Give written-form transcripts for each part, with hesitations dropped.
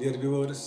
Dear viewers,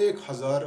1000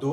2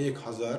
1000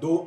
2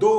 2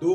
2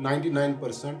99%,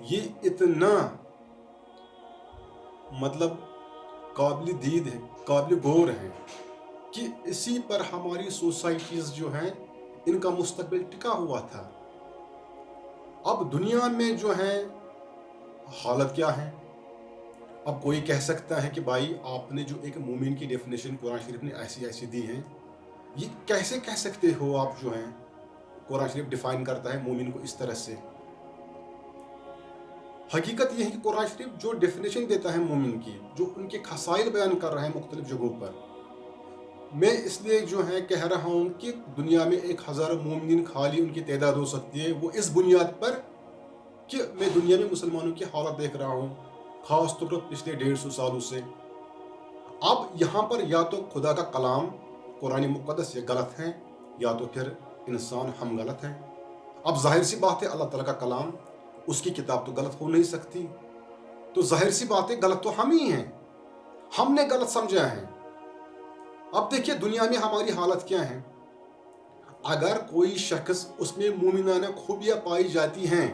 یہ اتنا مطلب قابل دید ہے، قابل غور ہے کہ اسی پر ہماری سوسائٹیز جو ہیں ان کا مستقبل ٹکا ہوا تھا۔ اب دنیا میں جو ہے حالت کیا ہے؟ اب کوئی کہہ سکتا ہے کہ بھائی آپ نے جو ایک مومن کی ڈیفینیشن قرآن شریف نے ایسی دی ہے، یہ کیسے کہہ سکتے ہو آپ؟ جو ہیں قرآن شریف ڈیفائن کرتا ہے مومن کو اس طرح سے۔ حقیقت یہ ہے کہ قرآن شریف جو ڈیفینیشن دیتا ہے مومن کی، جو ان کے خصائل بیان کر رہا ہے مختلف جگہوں پر، میں اس لیے جو ہے کہہ رہا ہوں کہ دنیا میں 1000 مومنین خالی ان کی تعداد ہو سکتی ہے، وہ اس بنیاد پر کہ میں دنیا میں مسلمانوں کی حالت دیکھ رہا ہوں، خاص طور پر پچھلے 150 سالوں سے۔ اب یہاں پر یا تو خدا کا کلام قرآن مقدس یہ غلط ہے، یا تو پھر انسان ہم غلط ہیں۔ اب ظاہر سی بات ہے، اللہ تعالیٰ کا کلام، اس کی کتاب تو غلط ہو نہیں سکتی، تو ظاہر سی بات ہے غلط تو ہم ہی ہیں، ہم نے غلط سمجھا ہے۔ اب دیکھیے دنیا میں ہماری حالت کیا ہے۔ اگر کوئی شخص اس میں مومنانہ خوبیاں پائی جاتی ہیں،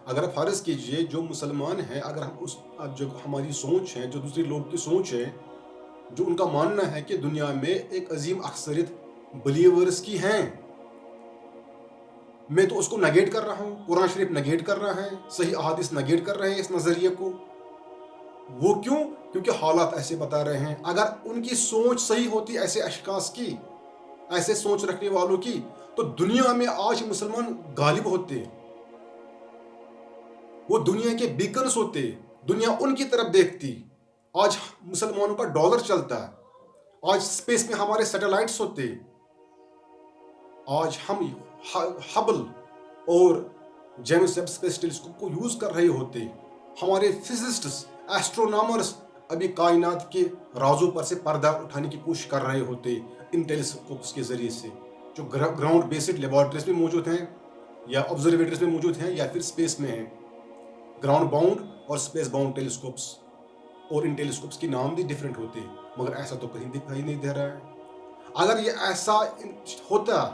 اگر فرض کیجئے جو مسلمان ہیں، اگر ہم جو ہماری سوچ ہے، جو دوسرے لوگ کی سوچ ہے، جو ان کا ماننا ہے کہ دنیا میں ایک عظیم اکثریت بلیورز کی ہیں، میں تو اس کو نگیٹ کر رہا ہوں، قرآن شریف نگیٹ کر رہا ہے، صحیح احادیث نگیٹ کر رہے ہیں اس نظریے کو۔ وہ کیوں؟ کیونکہ حالات ایسے بتا رہے ہیں۔ اگر ان کی سوچ صحیح ہوتی ایسے اشخاص کی، ایسے سوچ رکھنے والوں کی، تو دنیا میں آج مسلمان غالب ہوتے، وہ دنیا کے بیکنز ہوتے، دنیا ان کی طرف دیکھتی۔ آج مسلمانوں کا ڈالر چلتا، آج اسپیس میں ہمارے سیٹلائٹس ہوتے، آج ہم ہبل اور جیمس ویب اسپیس ٹیلیسکوپ کو یوز کر رہے ہوتے، ہمارے فزسسٹس، ایسٹرونامرز ابھی کائنات کے رازوں پر سے پردہ اٹھانے کی کوشش کر رہے ہوتے ان ٹیلیسکوپس کے ذریعے سے، جو گراؤنڈ بیسڈ لیبارٹریز میں موجود ہیں، یا آبزرویٹریز میں موجود ہیں، یا پھر اسپیس میں ہیں۔ گراؤنڈ باؤنڈ اور اسپیس باؤنڈ ٹیلیسکوپس، اور ان ٹیلیسکوپس کے نام بھی ڈفرینٹ ہوتے ہیں، مگر ایسا تو کہیں دکھائی نہیں دے رہا ہے۔ اگر یہ ایسا ہوتا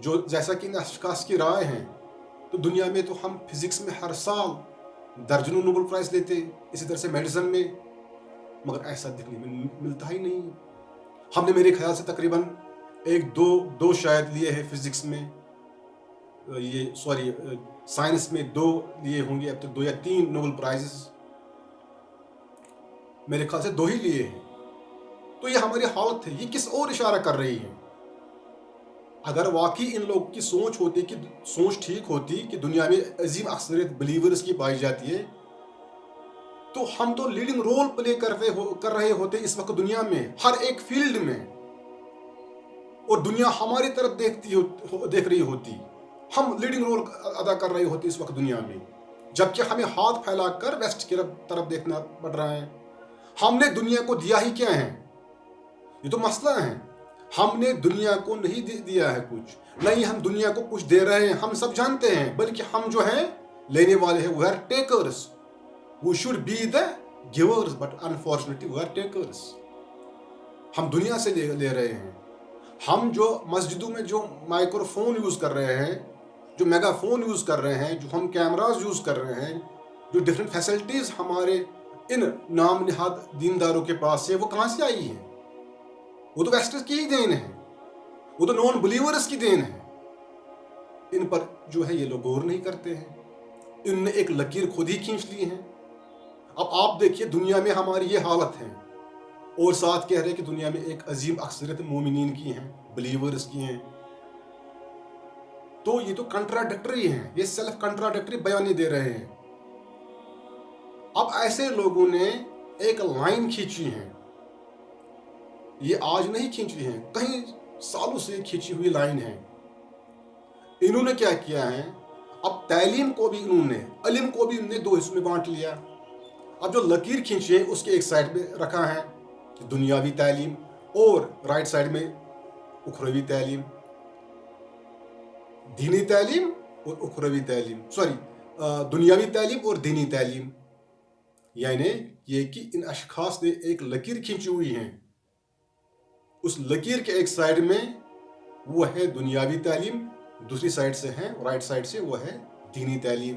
جو جیسا کہ ان اشخاص کی رائے ہیں، تو دنیا میں تو ہم فزکس میں ہر سال درجنوں نوبل پرائز لیتے، اسی طرح سے میڈیسن میں، مگر ایسا دیکھنے میں ملتا ہی نہیں۔ ہم نے میرے خیال سے تقریباً دو شاید لیے ہیں فزکس میں، سائنس میں 2 لیے ہوں گے اب تک، 2 یا 3 نوبل پرائزز میرے خیال سے 2 ہی لیے ہیں۔ تو یہ ہماری حالت ہے، یہ کس اور اشارہ کر رہی ہے؟ اگر واقعی ان لوگ کی سوچ ہوتی، کہ سوچ ٹھیک ہوتی کہ دنیا میں عظیم اکثریت بلیورز کی پائی جاتی ہے، تو ہم تو لیڈنگ رول پلے کر رہے ہوتے اس وقت دنیا میں، ہر ایک فیلڈ میں، اور دنیا ہماری طرف دیکھ رہی ہوتی، ہم لیڈنگ رول ادا کر رہے ہوتے اس وقت دنیا میں، جبکہ ہمیں ہاتھ پھیلا کر ویسٹ کی طرف دیکھنا پڑ رہا ہے۔ ہم نے دنیا کو دیا ہی کیا ہے؟ یہ تو مسئلہ ہے۔ ہم نے دنیا کو نہیں دیا ہے کچھ، نہیں ہم دنیا کو کچھ دے رہے ہیں، ہم سب جانتے ہیں، بلکہ ہم جو ہیں لینے والے ہیں، we are takers. We should be the givers, but unfortunately we are takers. ہم دنیا سے لے رہے ہیں۔ ہم جو مسجدوں میں جو مائکرو فون یوز کر رہے ہیں، جو میگا فون یوز کر رہے ہیں، جو ہم کیمراز یوز کر رہے ہیں، جو ڈفرینٹ فیسلٹیز ہمارے ان نام نہاد دینداروں کے پاس سے، وہ کہاں سے آئی ہیں؟ وہ تو ویسٹرز کی ہی دین ہے، وہ تو نان بلیورز کی دین ہے۔ ان پر جو ہے یہ لوگ غور نہیں کرتے ہیں، ان نے ایک لکیر خود ہی کھینچ لی ہے۔ اب آپ دیکھیے دنیا میں ہماری یہ حالت ہے، اور ساتھ کہہ رہے کہ دنیا میں ایک عظیم اکثریت مومنین کی ہیں، بلیورز کی ہیں، تو یہ تو کنٹراڈکٹری ہیں، یہ سیلف کنٹراڈکٹری بیان دے رہے ہیں۔ اب ایسے لوگوں نے ایک لائن کھینچی ہے، یہ آج نہیں کھینچی ہے، کئی سالوں سے کھینچی ہوئی لائن ہے۔ انہوں نے کیا کیا ہے؟ اب تعلیم کو بھی انہوں نے، علم کو بھی انہوں نے 2 حصوں میں بانٹ لیا۔ اب جو لکیر کھینچی ہے اس کے ایک سائڈ میں رکھا ہے دنیاوی تعلیم، اور رائٹ سائڈ میں اخروی تعلیم، دینی تعلیم اور اخروی تعلیم، دنیاوی تعلیم اور دینی تعلیم۔ یعنی یہ کہ ان اشخاص نے ایک لکیر کھینچی ہوئی ہے، اس لکیر کے ایک سائڈ میں وہ ہے دنیاوی تعلیم، دوسری سائڈ سے ہے، رائٹ سائڈ سے وہ ہے دینی تعلیم۔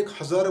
1000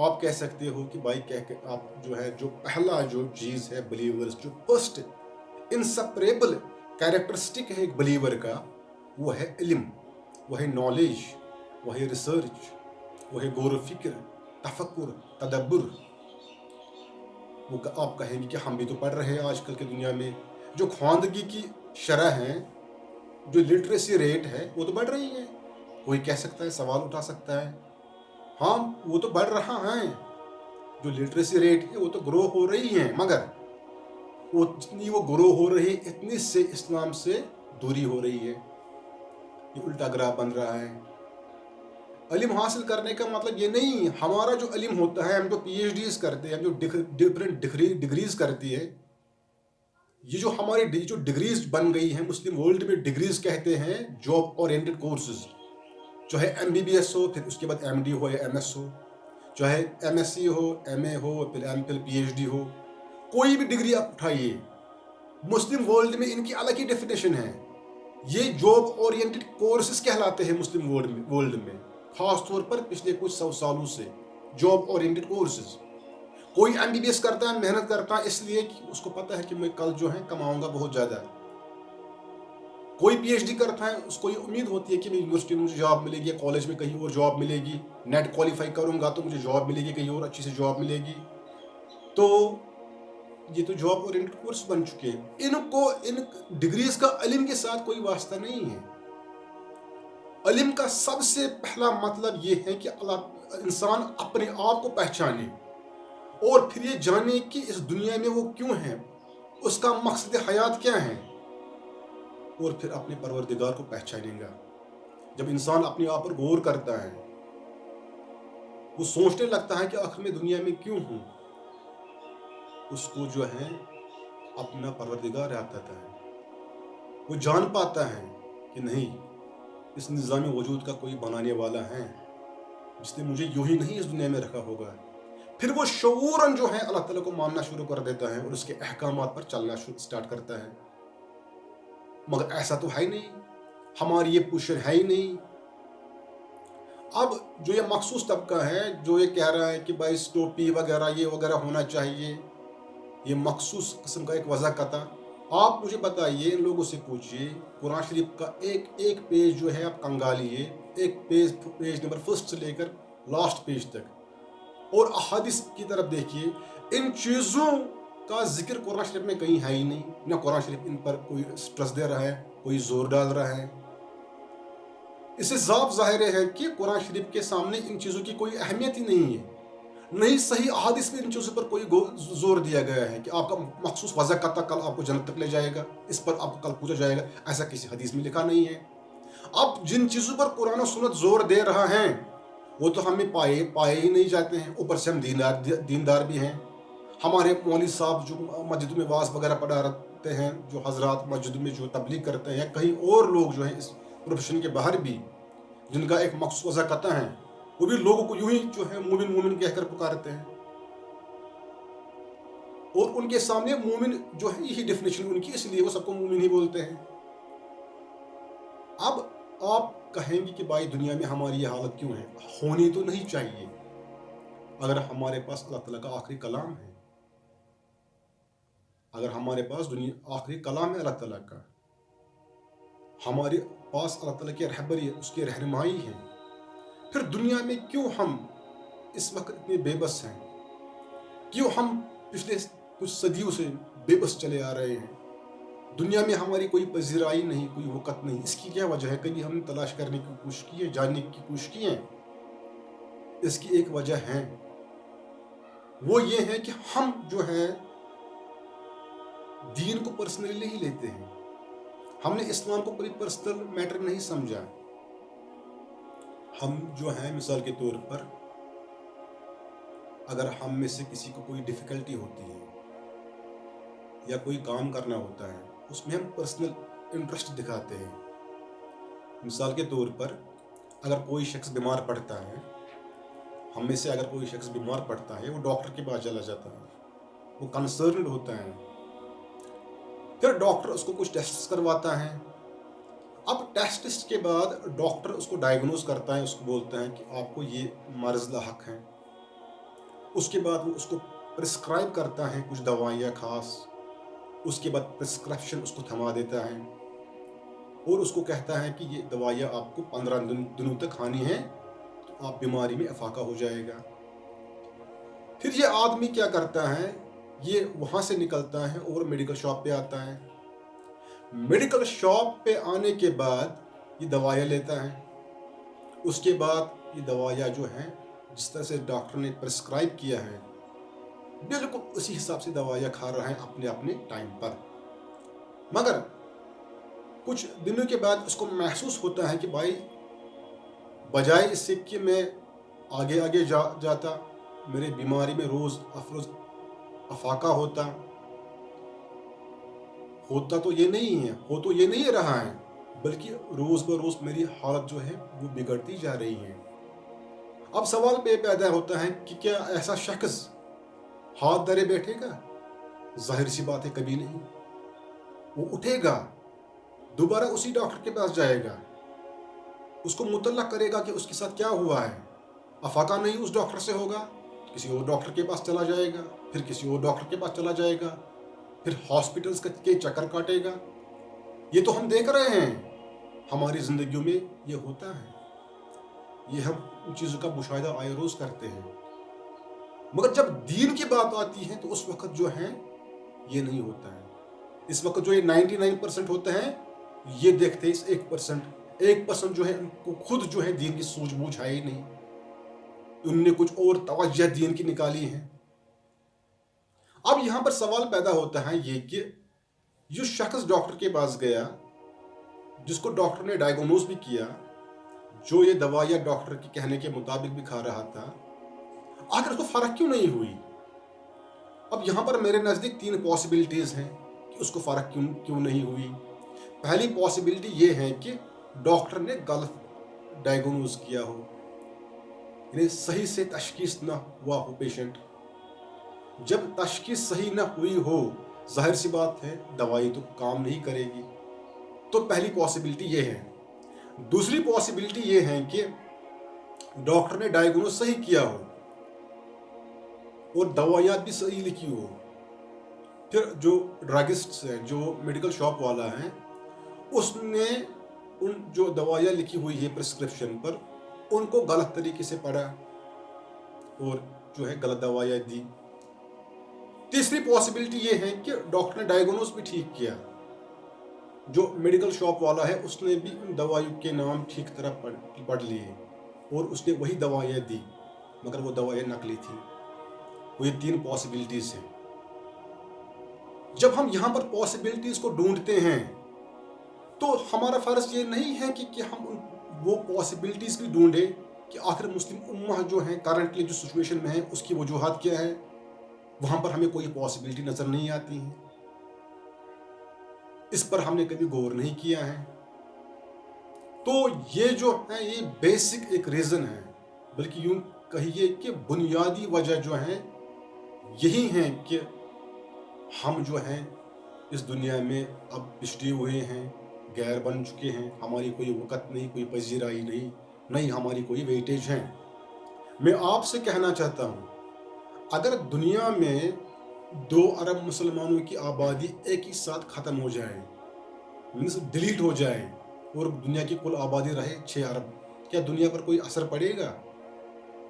آپ کہہ سکتے ہو کہ بھائی آپ جو ہے جو پہلا جو چیز ہے بلیورز جو فرسٹ انسپریبل کیریکٹرسٹک ہے ایک بلیور کا، وہ ہے علم، وہ ہے نالج، وہ ہے ریسرچ، وہ ہے غور و فکر، تفکر، تدبر۔ وہ آپ کہیں گے کہ ہم بھی تو پڑھ رہے ہیں آج کل کی دنیا میں، جو خواندگی کی شرح ہے، جو لٹریسی ریٹ ہے، وہ تو بڑھ رہی ہے۔ کوئی کہہ سکتا ہے، سوال اٹھا سکتا ہے، ہاں وہ تو بڑھ رہا ہے، جو لٹریسی ریٹ ہے وہ تو گرو ہو رہی ہے، مگر وہ جتنی وہ گرو ہو رہی ہے اتنی سے اسلام سے دوری ہو رہی ہے۔ یہ الٹا گراف بن رہا ہے۔ علم حاصل کرنے کا مطلب یہ نہیں، ہمارا جو علم ہوتا ہے، ہم جو پی ایچ ڈیز کرتے ہیں، جو ڈفرینٹ ڈگریز کرتی ہے، یہ جو ہماری جو ڈگریز بن گئی ہیں مسلم ورلڈ میں، ڈگریز کہتے ہیں جاب اورینٹڈ کورسز، چاہے ایم بی بی ایس ہو، پھر اس کے بعد ایم ڈی ہو یا ایم ایس ہو، چاہے ایم ایس سی ہو، ایم اے ہو، پھر M Phil P H D ہو، کوئی بھی ڈگری آپ اٹھائیے، مسلم ورلڈ میں ان کی الگ ہی ڈیفینیشن ہے۔ یہ جاب اورینٹڈ کورسز کہلاتے ہیں مسلم ورلڈ میں، خاص طور پر پچھلے کچھ 100 سالوں سے جاب اورینٹڈ کورسز۔ کوئی ایم بی بی ایس کرتا ہے، محنت کرتا ہے اس لیے کہ اس کو پتہ ہے کہ میں کل جو ہے کماؤں گا بہت زیادہ۔ کوئی پی ایچ ڈی کرتا ہے، اس کو یہ امید ہوتی ہے کہ میں یونیورسٹی میں مجھے جاب ملے گی، کالج میں کہیں اور جاب ملے گی، نیٹ کوالیفائی کروں گا تو مجھے جاب ملے گی، کہیں اور اچھی سے جاب ملے گی۔ تو یہ تو جاب اورینٹڈ کورس بن چکے ہیں۔ ان ڈگریز کا علم کے ساتھ کوئی واسطہ نہیں ہے۔ علم کا سب سے پہلا مطلب یہ ہے کہ انسان اپنے آپ کو پہچانے اور پھر یہ جانے کہ اس دنیا میں وہ کیوں ہے، اس کا مقصد حیات کیا ہے، اور پھر اپنے پروردگار کو پہچانے گا۔ جب انسان اپنے آپ پر غور کرتا ہے، وہ سوچنے لگتا ہے کہ آخر میں دنیا میں کیوں ہوں، اس کو جو ہے اپنا پروردگار یاد آتا ہے۔ وہ جان پاتا ہے کہ نہیں، اس نظام وجود کا کوئی بنانے والا ہے جس نے مجھے یوں ہی نہیں اس دنیا میں رکھا ہوگا۔ پھر وہ شعوراً جو ہے اللہ تعالیٰ کو ماننا شروع کر دیتا ہے اور اس کے احکامات پر چلنا سٹارٹ کرتا ہے۔ مگر ایسا تو ہے نہیں، ہماری یہ پوزیشن ہے ہی نہیں۔ اب جو یہ مخصوص طبقہ ہے جو یہ کہہ رہا ہے کہ بھائی ٹوپی وغیرہ یہ وغیرہ ہونا چاہیے، یہ مخصوص قسم کا ایک وضع قطع، آپ مجھے بتائیے، ان لوگوں سے پوچھیے، قرآن شریف کا ایک پیج جو ہے آپ کنگالیے، ایک پیج نمبر 1 سے لے کر لاسٹ پیج تک، اور احادیث کی طرف دیکھیے، ان چیزوں کا ذکر قرآن شریف میں کہیں ہے ہی نہیں، نہ قرآن شریف ان پر کوئی سٹرس دے رہا ہے، کوئی زور ڈال رہا ہے۔ اس سے صاف ظاہر ہے کہ قرآن شریف کے سامنے ان چیزوں کی کوئی اہمیت ہی نہیں ہے، نہیں صحیح احادیث میں ان چیزوں پر کوئی زور دیا گیا ہے کہ آپ کا مخصوص وضع قطع کل آپ کو جنت تک لے جائے گا، اس پر آپ کو کل پوچھا جائے گا، ایسا کسی حدیث میں لکھا نہیں ہے۔ اب جن چیزوں پر قرآن و سنت زور دے رہا ہے وہ تو ہمیں پائے ہی نہیں جاتے ہیں، اوپر سے ہم دیندار بھی ہیں۔ ہمارے مولوی صاحب جو مسجد میں واعظ وغیرہ پڑھاتے ہیں، جو حضرات مسجد میں جو تبلیغ کرتے ہیں، کہیں اور لوگ جو ہیں اس پروفیشن کے باہر بھی جن کا ایک مخصوص وضع قطع ہے، وہ بھی لوگوں کو یوں ہی جو ہے مومن مومن کہہ کر پکارتے ہیں، اور ان کے سامنے مومن جو ہے یہی ڈیفینیشن ان کی، اس لیے وہ سب کو مومن ہی بولتے ہیں۔ اب آپ کہیں گے کہ بھائی دنیا میں ہماری یہ حالت کیوں ہے؟ ہونی تو نہیں چاہیے اگر ہمارے پاس اللہ تعالیٰ کا آخری کلام ہے، اگر ہمارے پاس آخری کلام ہے اللہ تعالیٰ کا، ہمارے پاس اللہ تعالیٰ کی رہبری ہے، اس کی رہنمائی ہے، پھر دنیا میں کیوں ہم اس وقت اتنے بے بس ہیں؟ کیوں ہم پچھلے کچھ صدیوں سے بے بس چلے آ رہے ہیں؟ دنیا میں ہماری کوئی پذیرائی نہیں، کوئی وقت نہیں۔ اس کی کیا وجہ ہے؟ کبھی ہم نے تلاش کرنے کی کوشش کی ہے، جاننے کی کوشش کی ہے؟ اس کی ایک وجہ ہے، وہ یہ ہے کہ ہم جو ہے دین کو پرسنلی نہیں لیتے ہیں، ہم نے اسلام کو کوئی پرسنل میٹر نہیں سمجھا۔ ہم جو ہیں مثال کے طور پر، اگر ہم میں سے کسی کو کوئی ڈیفیکلٹی ہوتی ہے یا کوئی کام کرنا ہوتا ہے، اس میں ہم پرسنل انٹرسٹ دکھاتے ہیں۔ مثال کے طور پر اگر کوئی شخص بیمار پڑتا ہے، ہم میں سے اگر کوئی شخص بیمار پڑتا ہے، وہ ڈاکٹر کے پاس چلا جاتا ہے، وہ کنسرنڈ ہوتا ہے، پھر ڈاکٹر اس کو کچھ ٹیسٹ کرواتا ہے۔ اب ٹیسٹ کے بعد ڈاکٹر اس کو ڈائیگنوز کرتا ہے، اس کو بولتا ہے کہ آپ کو یہ مرض لاحق ہے، اس کے بعد وہ اس کو پرسکرائب کرتا ہے کچھ دوائیاں خاص، اس کے بعد پرسکرپشن اس کو تھما دیتا ہے اور اس کو کہتا ہے کہ یہ دوائیاں آپ کو 15 دنوں تک کھانی ہے، تو آپ بیماری میں افاقہ ہو جائے گا۔ پھر یہ آدمی کیا کرتا ہے، یہ وہاں سے نکلتا ہے اور میڈیکل شاپ پہ آتا ہے۔ میڈیکل شاپ پہ آنے کے بعد یہ دوائیاں لیتا ہے، اس کے بعد یہ دوائیاں جو ہیں جس طرح سے ڈاکٹر نے پرسکرائب کیا ہے بالکل اسی حساب سے دوائیاں کھا رہا ہے اپنے اپنے ٹائم پر۔ مگر کچھ دنوں کے بعد اس کو محسوس ہوتا ہے کہ بھائی بجائے اس سے کہ میں آگے آگے جاتا، میرے بیماری میں روز افروز افاقہ ہوتا تو یہ نہیں ہے، ہو تو یہ نہیں رہا ہے، بلکہ روز بروز میری حالت جو ہے وہ بگڑتی جا رہی ہے۔ اب سوال پہ پیدا ہوتا ہے کہ کیا ایسا شخص ہاتھ دھرے بیٹھے گا؟ ظاہر سی بات ہے کبھی نہیں۔ وہ اٹھے گا، دوبارہ اسی ڈاکٹر کے پاس جائے گا، اس کو مطلع کرے گا کہ اس کے ساتھ کیا ہوا ہے۔ افاقہ نہیں اس ڈاکٹر سے ہوگا، کسی اور ڈاکٹر کے پاس چلا جائے گا، پھر کسی اور ڈاکٹر کے پاس چلا جائے گا، پھر ہاسپٹلز کے چکر کاٹے گا۔ یہ تو ہم دیکھ رہے ہیں، ہماری زندگیوں میں یہ ہوتا ہے، یہ ہم ان چیزوں کا مشاہدہ آئے روز کرتے ہیں۔ مگر جب دین کی بات آتی ہے تو اس وقت جو ہے یہ نہیں ہوتا ہے۔ اس وقت جو یہ 99% ہوتا ہے، یہ دیکھتے ہیں اس 1% جو ہے ان کو خود جو ہے دین کی سوجھ بوجھ ہے ہی نہیں، ان نے کچھ اور توجہ دین کی نکالی ہے۔ اب یہاں پر سوال پیدا ہوتا ہے یہ کہ جو شخص ڈاکٹر کے پاس گیا، جس کو ڈاکٹر نے ڈائیگنوز بھی کیا، جو یہ دوائیاں ڈاکٹر کے کہنے کے مطابق بھی کھا رہا تھا، آخر اس کو فرق کیوں نہیں ہوئی؟ اب یہاں پر میرے نزدیک 3 پاسبلٹیز ہیں کہ اس کو فرق کیوں نہیں ہوئی۔ پہلی پاسبلٹی یہ ہے کہ ڈاکٹر نے غلط ڈائیگنوز کیا ہو، یعنی صحیح سے تشخیص نہ ہوا ہو پیشنٹ۔ جب تشخیص صحیح نہ ہوئی ہو، ظاہر سی بات ہے دوائی تو کام نہیں کرے گی۔ تو پہلی پاسبلٹی یہ ہے۔ دوسری پاسبلٹی یہ ہے کہ ڈاکٹر نے ڈائیگنوز صحیح کیا ہو اور دوائیاں بھی صحیح لکھی ہو، پھر جو ڈرگسٹ ہے، جو میڈیکل شاپ والا ہے، اس نے ان جو دوائیاں لکھی ہوئی ہے پرسکرپشن پر، ان کو غلط طریقے سے پڑھا اور جو ہے غلط دوائیاں دی۔ تیسری پاسبلٹی یہ ہے کہ ڈاکٹر نے ڈائیگنوز بھی ٹھیک کیا، جو میڈیکل شاپ والا ہے اس نے بھی ان دوائیوں کے نام ٹھیک طرح پڑھ لیے اور اس نے وہی دوائیاں دی، مگر وہ دوائیاں نقلی تھیں۔ وہ یہ 3 پاسبلٹیز ہیں۔ جب ہم یہاں پر پاسبلٹیز کو ڈھونڈتے ہیں تو ہمارا فرض یہ نہیں ہے کہ ہم وہ پاسبلٹیز بھی ڈھونڈیں کہ آخر مسلم امہ جو ہے کرنٹلی جو سچویشن میں ہے اس کی وجوہات کیا ہے، وہاں پر ہمیں کوئی پاسبلٹی نظر نہیں آتی ہے۔ اس پر ہم نے کبھی غور نہیں کیا ہے۔ تو یہ جو ہے یہ بیسک ایک ریزن ہے، بلکہ یوں کہیے کہ بنیادی وجہ جو ہے یہی ہے کہ ہم جو ہیں اس دنیا میں اب پچھڑے ہوئے ہیں، غیر بن چکے ہیں، ہماری کوئی وقت نہیں، کوئی پذیرائی نہیں ہماری کوئی ویٹیج ہے۔ میں آپ سے کہنا چاہتا ہوں، اگر دنیا میں 2 ارب مسلمانوں کی آبادی ایک ہی ساتھ ختم ہو جائے، ڈیلیٹ ہو جائے، اور دنیا کی کل آبادی رہے 6 ارب، کیا دنیا پر کوئی اثر پڑے گا؟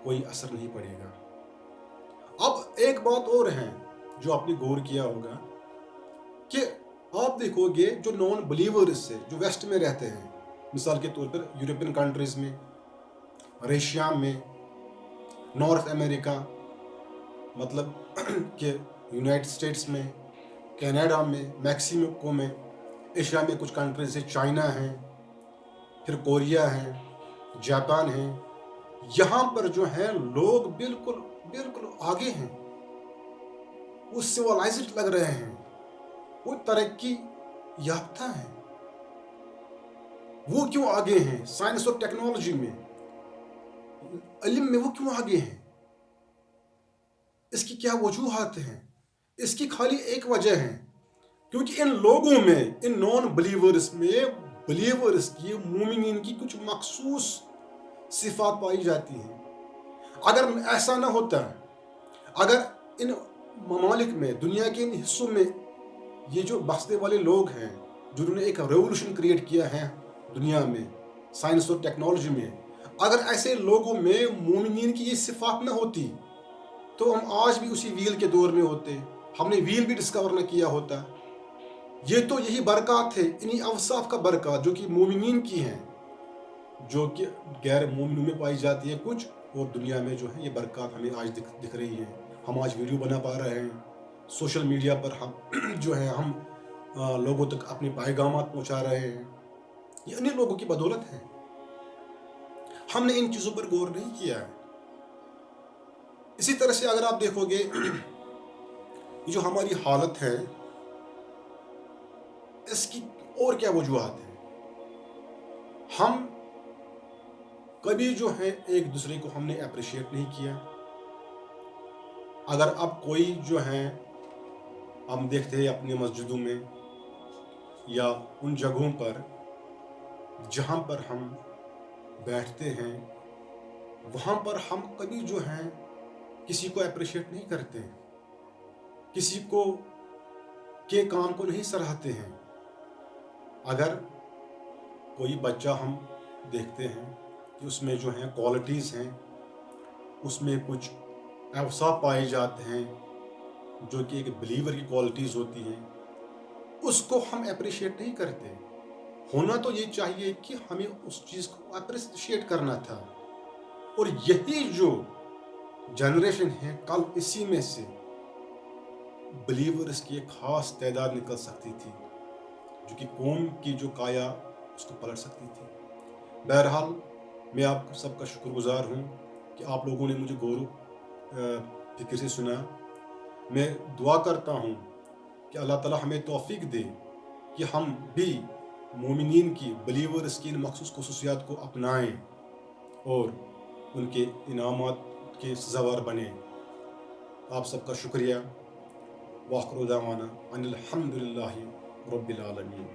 کوئی اثر نہیں پڑے گا۔ اب ایک بات اور ہے جو آپ نے غور کیا ہوگا کہ آپ دیکھو گے جو نان بلیورز سے جو ویسٹ میں رہتے ہیں، مثال کے طور پر یورپین کنٹریز میں، ایشیا میں، نارتھ امریکہ، مطلب کہ یونائٹڈ اسٹیٹس میں، کینیڈا میں، میکسیکو میں، ایشیا میں کچھ کنٹریز ہیں، چائنا ہے، پھر کوریا ہے، جاپان ہے، یہاں پر جو ہیں لوگ بالکل آگے ہیں، وہ سیولائزڈ لگ رہے ہیں، وہ ترقی یافتہ ہیں۔ وہ کیوں آگے ہیں؟ سائنس اور ٹیکنالوجی میں، علم میں وہ کیوں آگے ہیں؟ اس کی کیا وجوہات ہیں؟ اس کی خالی ایک وجہ ہے، کیونکہ ان لوگوں میں، ان نان بلیورز میں، بلیورز کی، مومنین کی کچھ مخصوص صفات پائی جاتی ہیں۔ اگر ایسا نہ ہوتا اگر ان ممالک میں، دنیا کے ان حصوں میں یہ جو بسنے والے لوگ ہیں جنہوں نے ایک ریولوشن کریٹ کیا ہے دنیا میں سائنس اور ٹیکنالوجی میں، اگر ایسے لوگوں میں مومنین کی یہ صفات نہ ہوتی تو ہم آج بھی اسی ویل کے دور میں ہوتے، ہم نے ویل بھی ڈسکور نہ کیا ہوتا۔ یہ تو یہی برکات ہے، انہی اوصاف کا برکات جو کہ مومنین کی ہیں، جو کہ غیر مومنوں میں پائی جاتی ہے کچھ، اور دنیا میں جو ہے یہ برکات ہمیں آج دکھ رہی ہیں۔ ہم آج ویڈیو بنا پا رہے ہیں، سوشل میڈیا پر ہم جو ہے ہم لوگوں تک اپنے پیغامات پہنچا رہے ہیں، یہ انہی لوگوں کی بدولت ہے۔ ہم نے ان چیزوں پر غور نہیں کیا ہے۔ اسی طرح سے اگر آپ دیکھو گے یہ جو ہماری حالت ہے اس کی اور کیا وجوہات ہیں؟ ہم کبھی جو ہے ایک دوسرے کو ہم نے اپریشیٹ نہیں کیا۔ اگر اب کوئی جو ہے ہم دیکھتے ہیں اپنی مسجدوں میں یا ان جگہوں پر جہاں پر ہم بیٹھتے ہیں، وہاں پر ہم کبھی جو ہے کسی کو اپریشیٹ نہیں کرتے ہیں، کسی کو کے کام کو نہیں سراہتے ہیں۔ اگر کوئی بچہ ہم دیکھتے ہیں کہ اس میں جو ہیں کوالٹیز ہیں، اس میں کچھ اوصاف پائے جاتے ہیں جو کہ ایک بلیور کی کوالٹیز ہوتی ہیں، اس کو ہم اپریشیٹ نہیں کرتے۔ ہونا تو یہ چاہیے کہ ہمیں اس چیز کو اپریشیٹ کرنا تھا، اور یہی جو جنریشن ہے کل اسی میں سے بلیورز کی ایک خاص تعداد نکل سکتی تھی جو کہ قوم کی جو کایا اس کو پلٹ سکتی تھی۔ بہرحال میں آپ سب کا شکر گزار ہوں کہ آپ لوگوں نے مجھے غور و فکر سے سنا۔ میں دعا کرتا ہوں کہ اللہ تعالیٰ ہمیں توفیق دے کہ ہم بھی مومنین کی، بلیورز کی ان مخصوص خصوصیات کو اپنائیں اور ان کے انعامات کے سزاوار بنیں۔ آپ سب کا شکریہ۔ وآخر دعوانا ان الحمد للہ رب العالمین۔